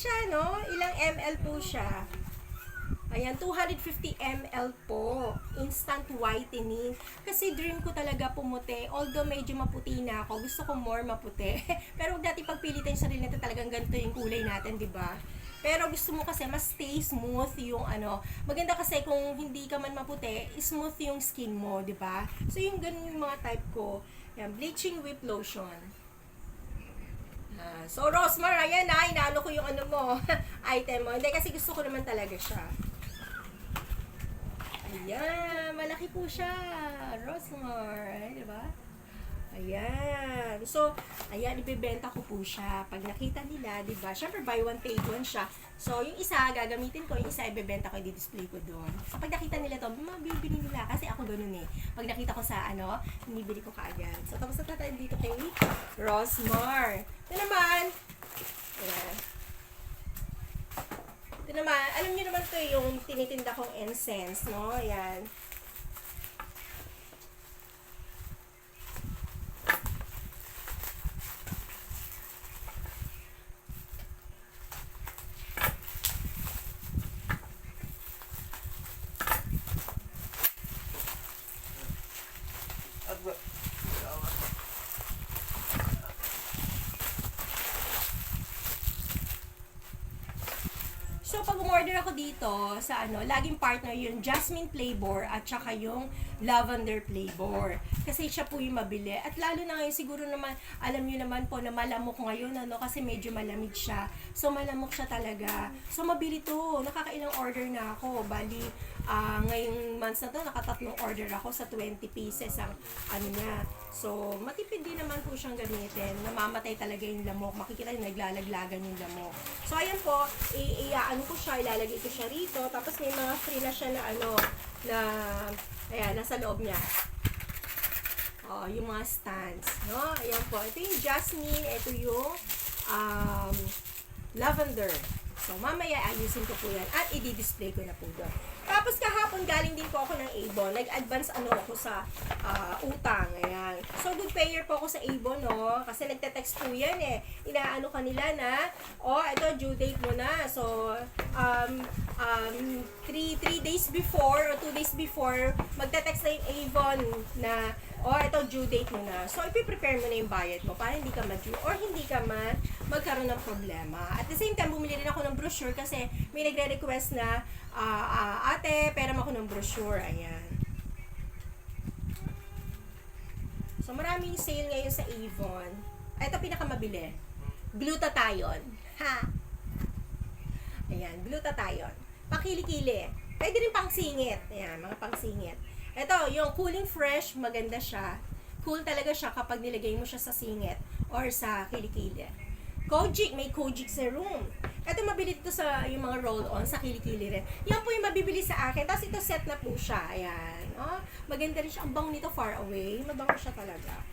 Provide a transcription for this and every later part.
siya, no? Ilang ml po siya. Ayan, 250 ml po. Instant whitening. Kasi dream ko talaga pumuti. Although medyo maputi na ako, gusto ko more maputi. Pero huwag natin pagpilitin sa sarili natin, talagang ganito yung kulay natin, di ba? Pero gusto mo kasi mas stay smooth yung ano. Maganda kasi kung hindi ka man maputi, smooth yung skin mo, di ba? So yung ganun yung mga type ko. Yan, bleaching whip lotion. So, Rosmar, ayan na, inaano ko yung ano mo, item mo. Hindi, kasi gusto ko naman talaga siya. Ayan, malaki po siya, Rosmar. Ay, diba? Ayan. So, ayan, ibebenta ko po siya. Pag nakita nila, diba? Siyempre, buy one, take one siya. So, yung isa, gagamitin ko. Yung isa, ibebenta ko, i-display ko doon. So, pag nakita nila to, mabibili nila. Kasi ako ganun eh. Pag nakita ko sa ano, binibili ko kaagad. So, tapos na tayo dito kay Rosmar. Ito naman. Ayan. Ito naman, alam niyo naman to yung tinitinda kong incense, no? Ayan. So, pag umorder ako dito sa ano, laging partner yung jasmine flavor at saka yung lavender flavor. Kasi siya po yung mabili. At lalo na ngayon, siguro naman, alam niyo naman po na malamok ngayon, ano, kasi medyo malamig siya. So, malamok siya talaga. So, mabili to. Nakakailang order na ako. Bali, ngayong months na to, nakatatlong order ako sa 20 pieces ang ano niya. So, matipid din naman po siyang gamitin. Namamatay talaga yung lamok. Makikita yung naglalaglagan yung lamok. So, ayan po, ano ko siya, ilalagay ko siya rito. Tapos may mga free na siya na ano, na, ayan, nasa loob niya. Oh, yung mga stands, no? Ayan po. Ito yung jasmine, ito yung lavender. So, mamaya ayusin ko po yan at i-display ko na po doon. Tapos kahapon galing din po ako ng Avon. Nag-advance ano ako sa utang. Ayan. So, good payer po ako sa Avon, no? Kasi nagte-text po yan eh. Inaano kanila na, ito, due date mo na. So, 3 days before or 2 days before, magte-text na yung Avon na, ito, due date mo na. So, ipiprepare mo na yung bayad mo para hindi ka ma-due or hindi ka magkaroon ng problema. At the same time, bumili rin ako ng brochure kasi may nagre-request na, ate, pera mo ako ng brochure. Ayan. So, maraming sale ngayon sa Avon. Ito, pinakamabili. Glutathione. Ha? Ayan, glutathione. Pakili-kili. Pwede rin pangsingit. Ayan, mga pangsingit. Ito, yung Cooling Fresh, maganda siya. Cool talaga siya kapag nilagay mo siya sa singit or sa kilikili. Kojic, may Kojic serum. Ito, mabili dito sa yung mga roll-on sa kilikili rin. Yan po yung mabibili sa akin. Tapos ito, set na po siya. Ayan. Maganda rin siya. Ang bango nito, Far Away. Mabango siya talaga.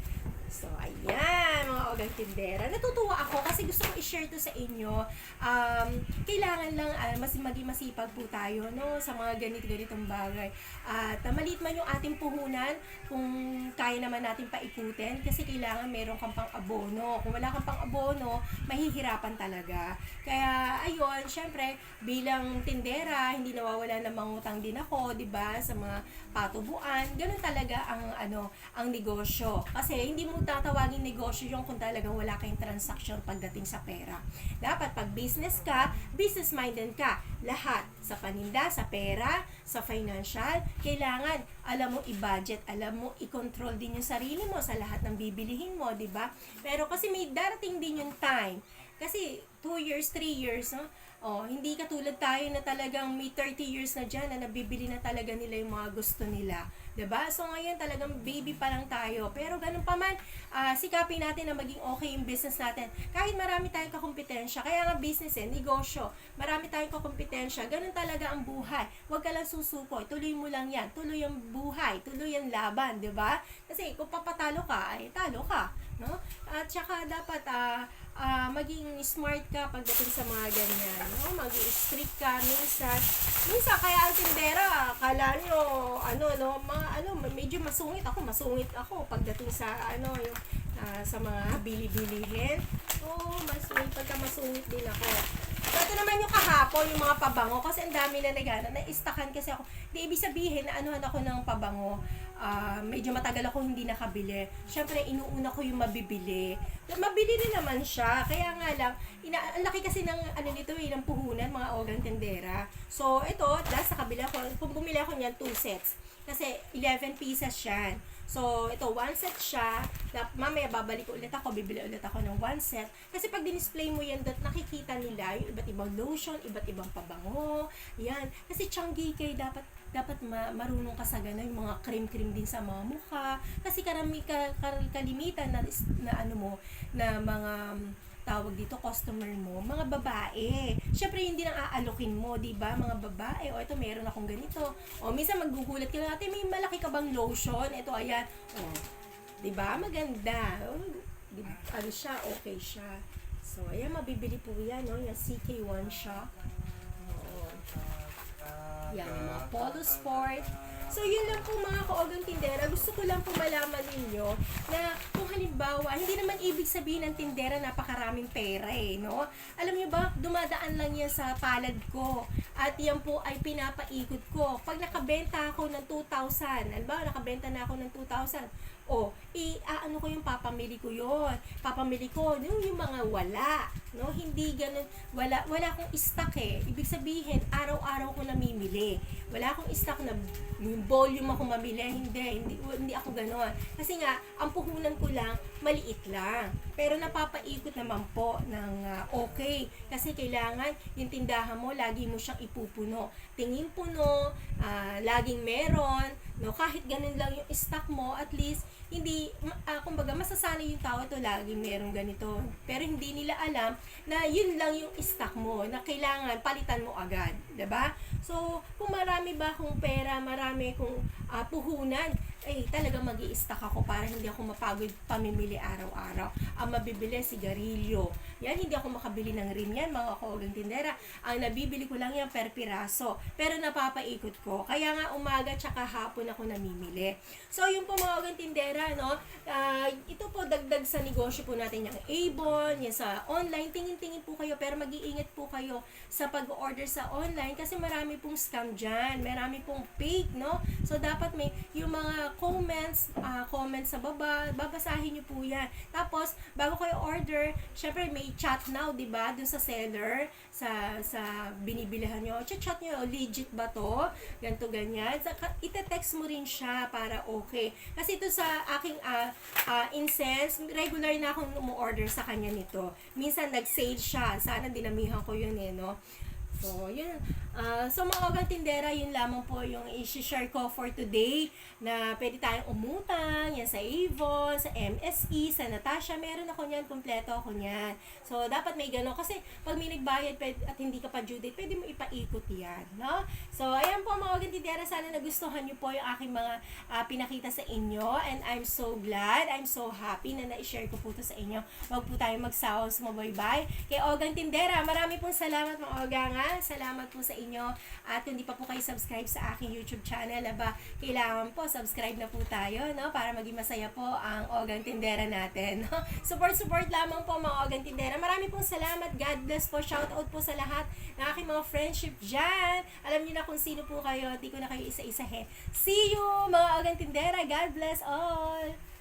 So, ayan, mga ogang tindera. Natutuwa ako kasi gusto ko i-share to sa inyo. Kailangan lang maging masipag po tayo, no, sa mga ganitong bagay. At maliit man yung ating puhunan, kung kaya naman natin paikutin, kasi kailangan meron kang pang-abono. Kung wala kang pang-abono, mahihirapan talaga. Kaya, ayun, syempre, bilang tindera, hindi nawawala na mangutang din ako, di ba, sa mga patubuan. Ganun talaga ang negosyo. Kasi hindi mo tatawagin negosyo yung kung talagang wala kayong transaction pagdating sa pera. Dapat pag business ka, business-minded ka. Lahat. Sa paninda, sa pera, sa financial, kailangan alam mo i-budget, alam mo i-control din yung sarili mo sa lahat ng bibilihin mo, di ba? Pero kasi may darating din yung time. Kasi 2 years, 3 years, no? Hindi katulad tayo na talagang may 30 years na dyan na nabibili na talaga nila yung mga gusto nila. Diba? So ngayon talagang baby pa lang tayo. Pero ganun pa man, sikapin natin na maging okay yung business natin. Kahit marami tayong kakumpetensya, kaya nga business negosyo, marami tayong kakumpetensya, ganun talaga ang buhay. Huwag ka lang susuko, tuloy mo lang yan. Tuloy ang buhay, tuloy ang laban, diba? Kasi kung papatalo ka, ay talo ka. No? At saka dapat maging smart ka pagdating sa mga ganyan, no? Maging strict ka minsan kaya ang tindera, akala nyo medyo masungit ako pagdating sa yung sa mga bili-bilihin. So, may pagka masungit din ako. But po yung mga pabango kasi ang dami na na-istakan kasi ako. Di ibig sabihin na anuhan ako ng pabango. Medyo matagal ako hindi nakabili. Siyempre, inuuna ko yung mabibili. Mabili rin naman siya. Kaya nga lang, ang laki kasi ng nito ng puhunan, mga ogang tindera. So, ito, last nakabili ako. Kung bumili ako niyan, 2 sets. Kasi 11 pieces yan. So, ito, 1 set siya. Mamaya babalik ulit ako, bibili ulit ako ng 1 set. Kasi pag dinisplay mo yan, nakikita nila yung iba't ibang lotion, iba't ibang pabango. Yan. Kasi Changi kay dapat marunong ka sa gano'n, yung mga cream-cream din sa mga mukha. Kasi kalimitan na ano mo, na mga tawag dito, customer mo, mga babae. Siyempre, hindi nang aalokin mo, di ba? Mga babae, o ito, meron akong ganito. O, minsan magugulat ka na, ate, may malaki ka bang lotion? Ito, ayan. O, di ba? Maganda. O, ano siya, okay siya. So, ayan, mabibili po yan, no? Yung CK1 siya. O, yan, yung mga Polo Sport. So, yun lang po mga kaogang tindera. Gusto ko lang po malaman ninyo na kung halimbawa, hindi naman ibig sabihin ng tindera napakaraming pera no? Alam niyo ba, dumadaan lang yan sa palad ko. At yan po ay pinapaikot ko. Pag nakabenta ako ng 2,000, alam ba, nakabenta na ako ng 2,000, ano ko yung papamili ko yun. Papamili ko yung mga wala. No? Hindi ganun. Wala akong stock Ibig sabihin, araw-araw ko namimili. Wala akong stock na yung volume ako mamili. Hindi ako gano'n. Kasi nga, ang puhunan ko lang, maliit lang. Pero napapaikot naman po ng okay. Kasi kailangan yung tindahan mo, lagi mo siyang ipupuno. Tingin puno, laging meron. No? Kahit ganun lang yung stock mo, at least, hindi, kumbaga, masasanay yung tao ito, laging meron ganito. Pero hindi nila alam na yun lang yung stock mo, na kailangan palitan mo agad. Diba? So, kung marami ba akong pera, marami kong puhunan, talaga mag-i-stock ako para hindi ako mapagod pamimili araw-araw. Ang mabibili, sigarilyo. Yan, hindi ako makabili ng rim yan, mga kaogang tindera. Ang nabibili ko lang yan per piraso. Pero napapaikot ko. Kaya nga umaga tsaka hapon ako namimili. So, yung po mga kaogang tindera, no? Ito po, dagdag sa negosyo po natin yung Avon, yan sa online. Tingin-tingin po kayo, pero mag-iingat po kayo sa pag-order sa online kasi marami pong scam dyan. Marami pong fake, no? So, dapat may yung mga comments sa baba, babasahin nyo po yan. Tapos, bago kayo order, syempre may chat now, di ba? Dun sa seller, sa binibilihan nyo. Chat nyo, legit ba to? Ganto, ganyan. Ite-text mo rin siya para okay. Kasi ito sa aking incense, regular na akong umu-order sa kanya nito. Minsan nag-sale siya. Sana dinamihan ko yun no? So, yun. So, mga kaogang tindera, yun lamang po yung i-share ko for today na pwede tayong umutang, yan sa Avon, sa MSE, sa Natasha, meron ako niyan, kompleto ako niyan. So, dapat may gano'n. Kasi, pag may nagbayad at hindi ka pa due date, pwede mo ipaikot yan, no? So, ayan po mga kaogang tindera, sana nagustuhan niyo po yung aking mga pinakita sa inyo. And I'm so glad, I'm so happy na na-share ko po ito sa inyo. Huwag po tayong magsawang sumubaybay. Kay Ogang Tindera, marami pong salamat mga Ogangan. Salamat po sa inyo. At kung hindi pa po kayo subscribe sa aking YouTube channel, kailangan po subscribe na po tayo, no? Para maging masaya po ang Ogang Tindera natin, no? Support lamang po mga Ogang Tindera. Marami pong salamat. God bless po. Shout out po sa lahat ng aking mga friendship dyan. Alam niyo na kung sino po kayo. Di ko na kayo isa-isa See you mga Ogang Tindera. God bless all.